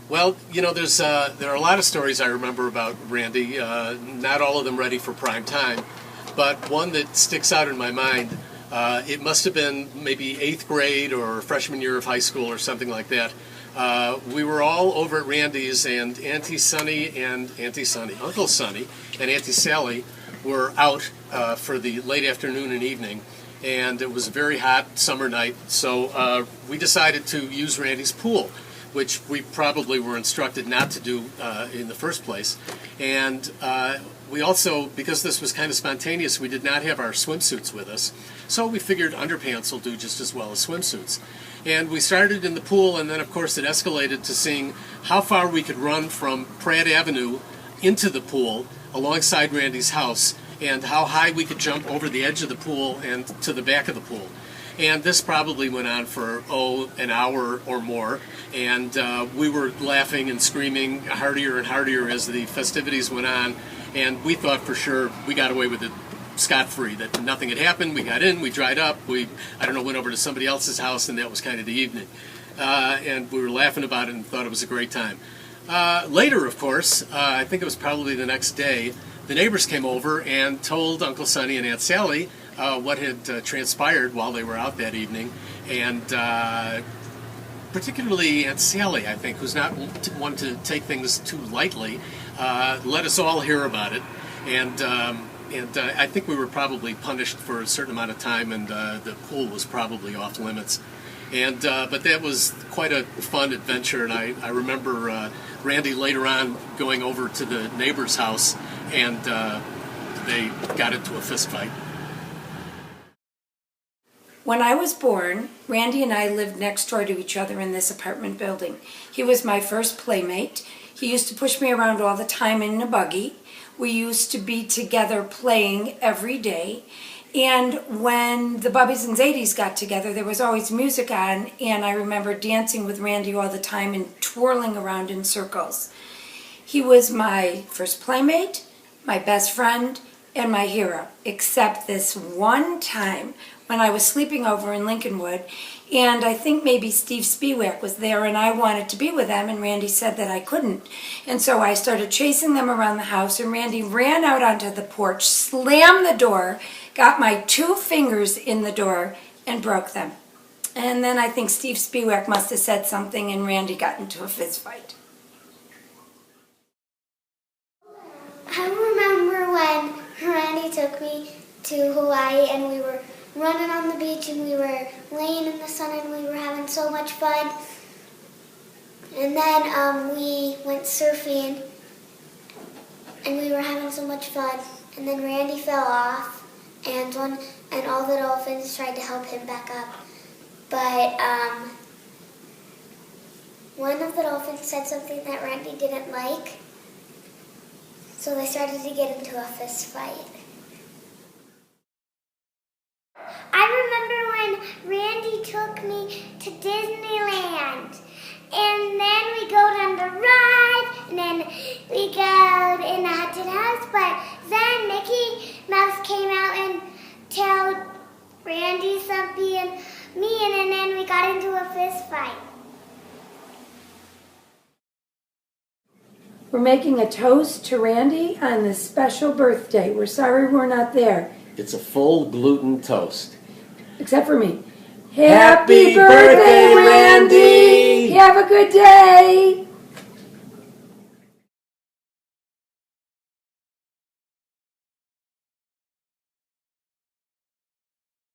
Well, there are a lot of stories I remember about Randy. Not all of them ready for prime time, but one that sticks out in my mind. It must have been maybe eighth grade or freshman year of high school or something like that. We were all over at Randy's, and Uncle Sonny, and Auntie Sally were out for the late afternoon and evening, and it was a very hot summer night. So we decided to use Randy's pool, which we probably were instructed not to do in the first place. And we also, because this was kind of spontaneous, we did not have our swimsuits with us. So we figured underpants will do just as well as swimsuits. And we started in the pool, and then of course it escalated to seeing how far we could run from Pratt Avenue into the pool alongside Randy's house, and how high we could jump over the edge of the pool and to the back of the pool. And this probably went on for, an hour or more. And we were laughing and screaming hardier and hardier as the festivities went on. And we thought for sure we got away with it scot-free, that nothing had happened. We got in, we dried up, went over to somebody else's house, and that was kind of the evening. And we were laughing about it and thought it was a great time. Later, of course, I think it was probably the next day, the neighbors came over and told Uncle Sonny and Aunt Sally what had transpired while they were out that evening, and particularly Aunt Sally, I think, who's not one to take things too lightly, let us all hear about it, and I think we were probably punished for a certain amount of time, and the pool was probably off limits. But that was quite a fun adventure, and I remember Randy later on going over to the neighbor's house, and they got into a fist fight. When I was born, Randy and I lived next door to each other in this apartment building. He was my first playmate. He used to push me around all the time in a buggy. We used to be together playing every day. And when the Bubbies and Zadies got together, there was always music on, and I remember dancing with Randy all the time and twirling around in circles. He was my first playmate, my best friend, and my hero, except this one time when I was sleeping over in Lincolnwood, and I think maybe Steve Spiewak was there, and I wanted to be with them, and Randy said that I couldn't. And so I started chasing them around the house, and Randy ran out onto the porch, slammed the door, got my 2 fingers in the door, and broke them. And then I think Steve Spiewak must have said something, and Randy got into a fist fight. I remember when Randy took me to Hawaii, and we were running on the beach, and we were laying in the sun, and we were having so much fun. And then we went surfing, and we were having so much fun. And then Randy fell off, and all the dolphins tried to help him back up. But one of the dolphins said something that Randy didn't like, so they started to get into a fist fight. I remember when Randy took me to Disneyland, and then we go down the ride, and then we go in the haunted house, but then Mickey Mouse came out and told Randy something and me, and then we got into a fist fight. We're making a toast to Randy on this special birthday. We're sorry we're not there. It's a full gluten toast. Except for me. Happy birthday, Randy! Have a good day!